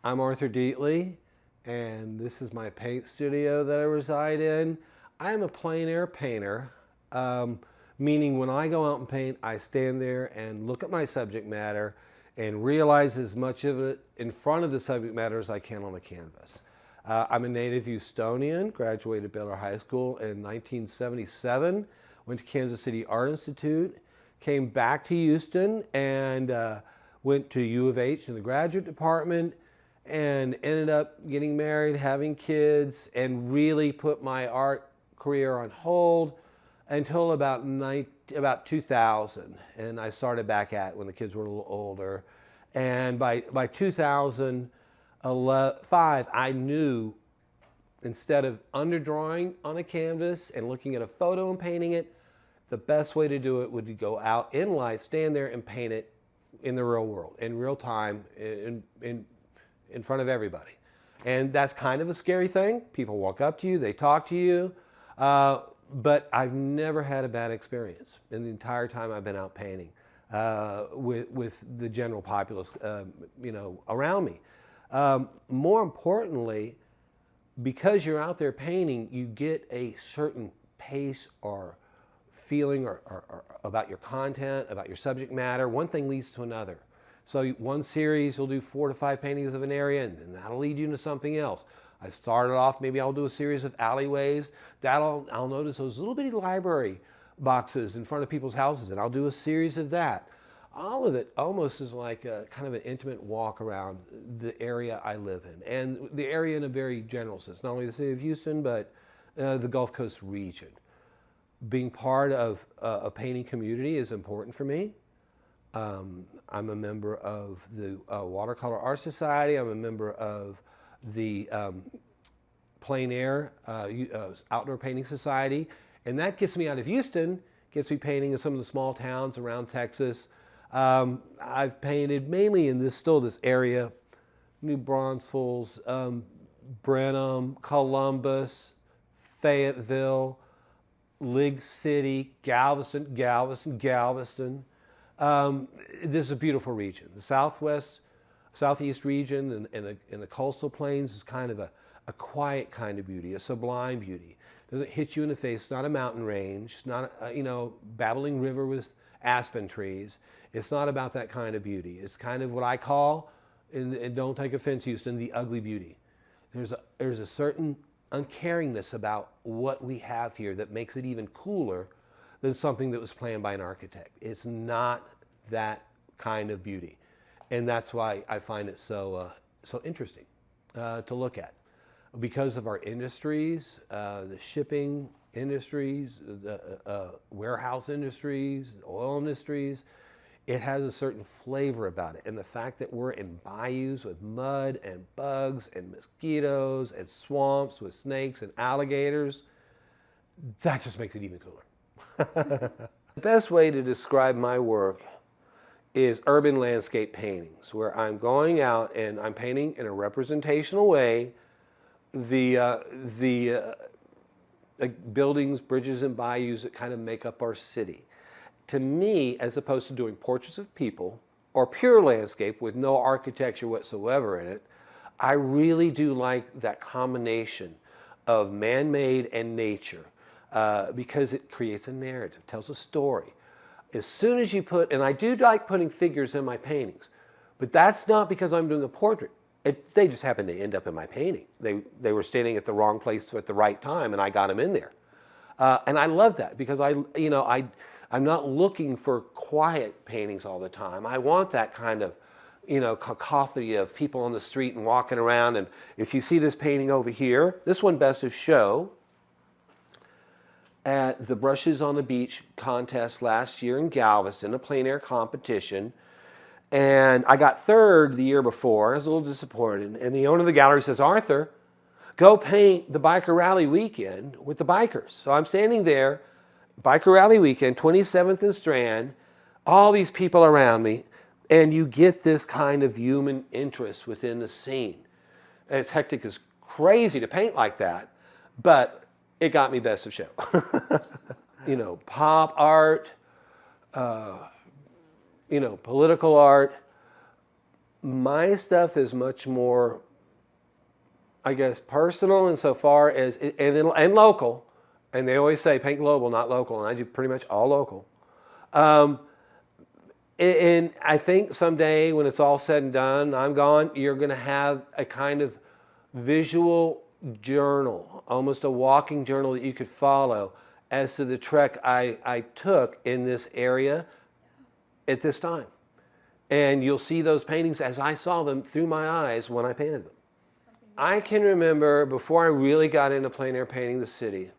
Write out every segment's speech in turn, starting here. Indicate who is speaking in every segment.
Speaker 1: I'm Arthur Deatly, and this is my paint studio that I reside in. I am a plein air painter, meaning when I go out and paint, I stand there and look at my subject matter and realize as much of it in front of the subject matter as I can on the canvas. I'm a native Houstonian, graduated Baylor High School in 1977, went to Kansas City Art Institute, came back to Houston and went to U of H in the graduate department, and ended up getting married, having kids, and really put my art career on hold until about 2000. And I started back at when the kids were a little older. And by 2005, I knew instead of underdrawing on a canvas and looking at a photo and painting it, the best way to do it would be go out in light, stand there and paint it in the real world, in real time, in front of everybody. And that's kind of a scary thing. People walk up to you, they talk to you, but I've never had a bad experience in the entire time I've been out painting with the general populace, around me. More importantly, because you're out there painting, you get a certain pace or feeling or about your content, about your subject matter. One thing leads to another. So one series will do 4 to 5 paintings of an area, and then that'll lead you into something else. I started off, maybe I'll do a series of alleyways. I'll notice those little bitty library boxes in front of people's houses, and I'll do a series of that. All of it almost is like a kind of an intimate walk around the area I live in, and the area in a very general sense, not only the city of Houston, but the Gulf Coast region. Being part of a painting community is important for me. I'm a member of the Watercolor Art Society. I'm a member of the plein-air Outdoor Painting Society. And that gets me out of Houston, gets me painting in some of the small towns around Texas. I've painted mainly in this area, New Braunfels, Brenham, Columbus, Fayetteville, League City, Galveston. This is a beautiful region. The southeast region and the coastal plains is kind of a quiet kind of beauty, a sublime beauty. It doesn't hit you in the face. It's not a mountain range. It's not a, babbling river with aspen trees. It's not about that kind of beauty. It's kind of what I call, and don't take offense, Houston, the ugly beauty. There's a certain uncaringness about what we have here that makes it even cooler than something that was planned by an architect. It's not that kind of beauty. And that's why I find it so interesting to look at. Because of our industries, the shipping industries, the warehouse industries, the oil industries, it has a certain flavor about it. And the fact that we're in bayous with mud and bugs and mosquitoes and swamps with snakes and alligators, that just makes it even cooler. The best way to describe my work is urban landscape paintings, where I'm going out and I'm painting in a representational way the buildings, bridges, and bayous that kind of make up our city. To me, as opposed to doing portraits of people or pure landscape with no architecture whatsoever in it, I really do like that combination of man-made and nature because it creates a narrative, tells a story. As soon as you and I do like putting figures in my paintings, but that's not because I'm doing a portrait. They just happen to end up in my painting. They were standing at the wrong place at the right time, and I got them in there. And I love that because I'm not looking for quiet paintings all the time. I want that kind of, cacophony of people on the street and walking around. And if you see this painting over here, this one best of show at the Brushes on the Beach contest last year in Galveston, a plein air competition. And I got third the year before. I was a little disappointed. And the owner of the gallery says, Arthur, go paint the biker rally weekend with the bikers. So I'm standing there, biker rally weekend, 27th and Strand, all these people around me, and you get this kind of human interest within the scene. And it's hectic as crazy to paint like that, but it got me best of show. Pop art, political art, My stuff is much more, I guess, personal insofar as, and local. And they always say paint global, not local. And I do pretty much all local. And I think someday when it's all said and done, I'm gone, you're going to have a kind of visual journal, almost a walking journal that you could follow as to the trek I took in this area at this time. And you'll see those paintings as I saw them through my eyes when I painted them. I can remember before I really got into plein air painting the city,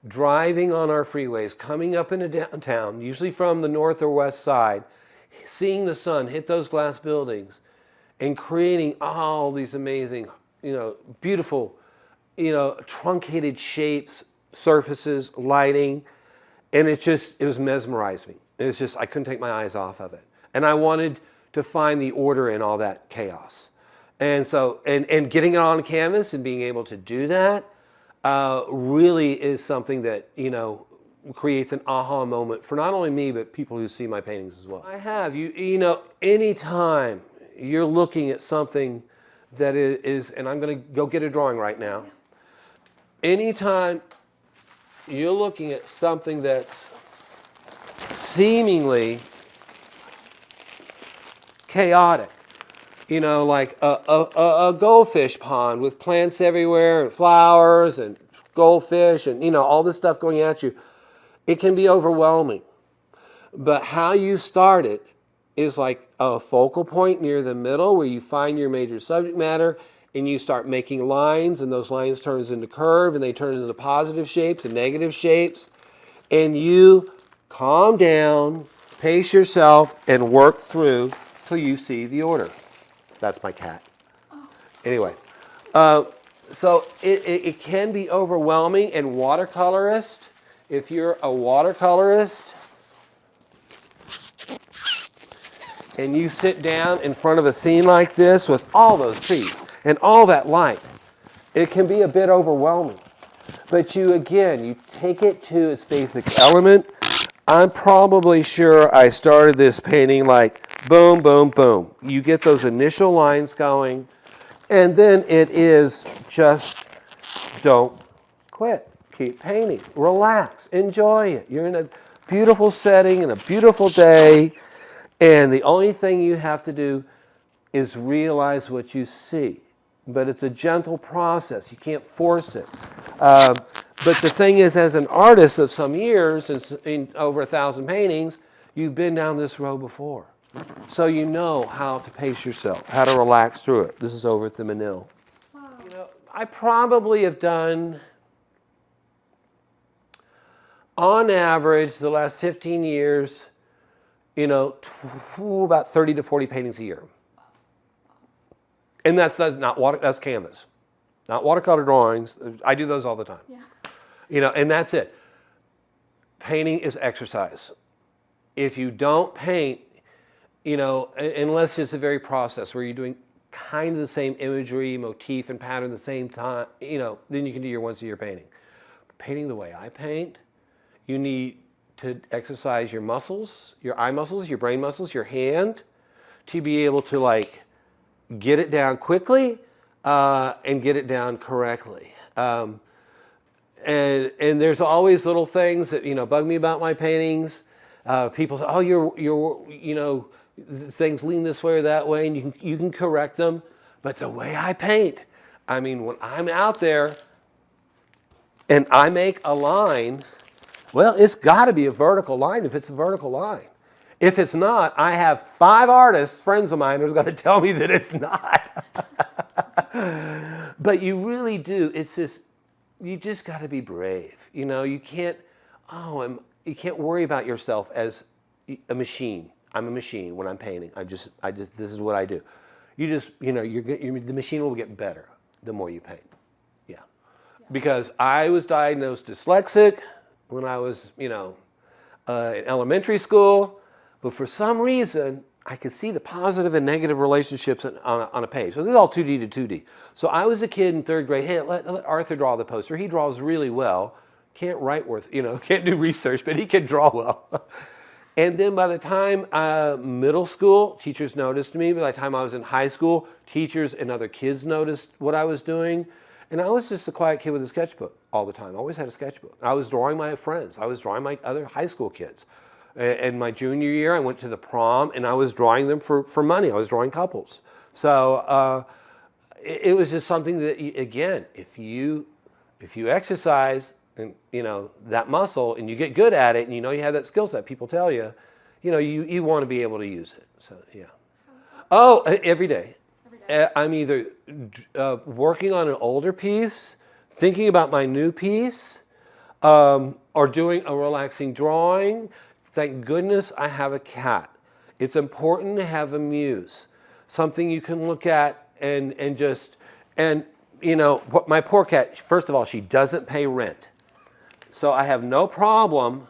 Speaker 1: driving on our freeways, coming up into downtown, usually from the north or west side, seeing the sun hit those glass buildings and creating all these amazing, beautiful, truncated shapes, surfaces, lighting. And it was mesmerizing. It was just, I couldn't take my eyes off of it. And I wanted to find the order in all that chaos. And so, and getting it on canvas and being able to do that really is something that, creates an aha moment for not only me, but people who see my paintings as well. I have, anytime you're looking at something that is, and I'm going to go get a drawing right now. Anytime you're looking at something that's seemingly chaotic, like a goldfish pond with plants everywhere and flowers and goldfish and, all this stuff going at you, it can be overwhelming. But how you start it is like a focal point near the middle where you find your major subject matter and you start making lines, and those lines turn into curve, and they turn into positive shapes and negative shapes. And you calm down, pace yourself, and work through till you see the order. That's my cat. Anyway, so it can be overwhelming, and watercolorist, if you're a watercolorist and you sit down in front of a scene like this with all those trees and all that light, it can be a bit overwhelming. But you take it to its basic element. I'm probably sure I started this painting like boom, boom, boom. You get those initial lines going, and then it is just don't quit. Keep painting. Relax. Enjoy it. You're in a beautiful setting and a beautiful day, and the only thing you have to do is realize what you see. But it's a gentle process. You can't force it. But the thing is, as an artist of some years, in over 1,000 paintings, you've been down this road before. So you know how to pace yourself, how to relax through it. This is over at the Manil. Wow. I probably have done, on average, the last 15 years, about 30 to 40 paintings a year. And that's not water, that's canvas. Not watercolor drawings. I do those all the time. Yeah. And that's it. Painting is exercise. If you don't paint, unless it's a very process where you're doing kind of the same imagery, motif, and pattern at the same time, then you can do your once-a-year painting. But painting the way I paint, you need to exercise your muscles, your eye muscles, your brain muscles, your hand, to be able to get it down quickly and get it down correctly. And there's always little things that bug me about my paintings. People say, "Oh, you're things lean this way or that way," and you can correct them. But the way I paint, when I'm out there and I make a line, well, it's got to be a vertical line if it's a vertical line. If it's not, I have 5 artists, friends of mine, who's going to tell me that it's not. But you really do. It's just, you just got to be brave. You can't, you can't worry about yourself as a machine. I'm a machine when I'm painting. This is what I do. You just, the machine will get better the more you paint. Yeah. Because I was diagnosed dyslexic when I was, in elementary school. But for some reason, I could see the positive and negative relationships on a page. So this is all 2D to 2D. So I was a kid in 3rd grade. Hey, let Arthur draw the poster. He draws really well. Can't write worth, can't do research, but he can draw well. And then by the time middle school, teachers noticed me. By the time I was in high school, teachers and other kids noticed what I was doing. And I was just a quiet kid with a sketchbook all the time. I always had a sketchbook. I was drawing my friends. I was drawing my other high school kids. In my junior year, I went to the prom and I was drawing them for money. I was drawing couples. So it was just something that, again, if you exercise and that muscle and you get good at it and you have that skill set, people tell you, you want to be able to use it. So yeah. Oh, every day. I'm either working on an older piece, thinking about my new piece, or doing a relaxing drawing. Thank goodness I have a cat. It's important to have a muse, something you can look at and my poor cat, first of all, she doesn't pay rent. So I have no problem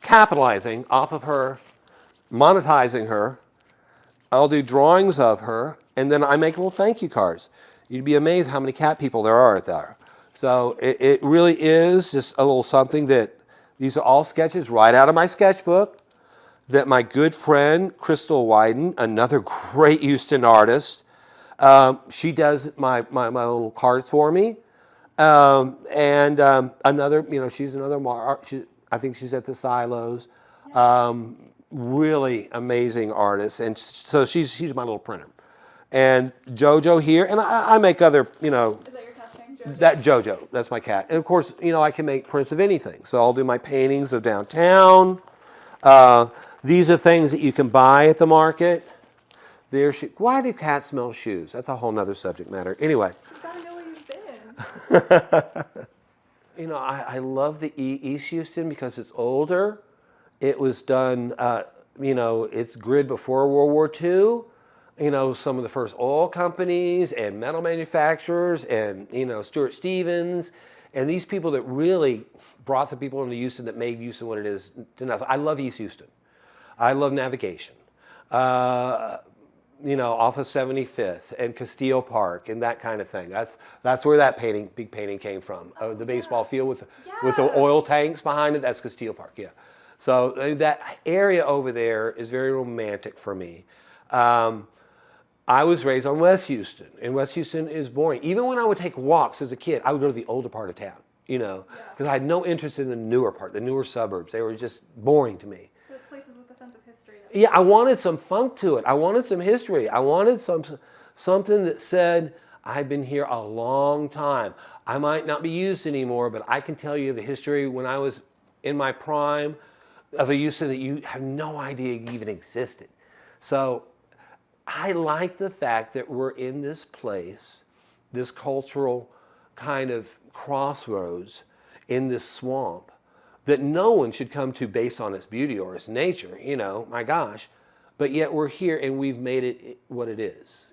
Speaker 1: capitalizing off of her, monetizing her. I'll do drawings of her, and then I make little thank you cards. You'd be amazed how many cat people there are out there. So it really is just a little something that, these are all sketches right out of my sketchbook that my good friend, Crystal Wyden, another great Houston artist, she does my little cards for me. Another, she's another, I think she's at the Silos. Really amazing artist. And so she's my little printer. And Jojo here, and I make other,
Speaker 2: Is that your cat's name, Jojo?
Speaker 1: That Jojo, that's my cat. And of course, I can make prints of anything. So I'll do my paintings of downtown. These are things that you can buy at the market. Why do cats smell shoes? That's a whole nother subject matter. Anyway.
Speaker 2: You've got to know where you've been.
Speaker 1: I love the East Houston because it's older. It was done, it's grid before World War II. Some of the first oil companies and metal manufacturers and, Stuart Stevens and these people that really brought the people into Houston that made Houston what it is. I love East Houston. I love navigation. Off of 75th and Castile Park and that kind of thing. That's where that big painting came from. The baseball field with the oil tanks behind it, that's Castile Park, yeah. So that area over there is very romantic for me. I was raised on West Houston, and West Houston is boring. Even when I would take walks as a kid, I would go to the older part of town, because I had no interest in the newer part, the newer suburbs. They were just boring to me.
Speaker 2: So it's places with a sense of history.
Speaker 1: Yeah, I wanted some funk to it. I wanted some history. I wanted something that said, I've been here a long time. I might not be used anymore, but I can tell you the history when I was in my prime of a Houston that you have no idea even existed. So I like the fact that we're in this place, this cultural kind of crossroads in this swamp that no one should come to based on its beauty or its nature, my gosh. But yet we're here and we've made it what it is,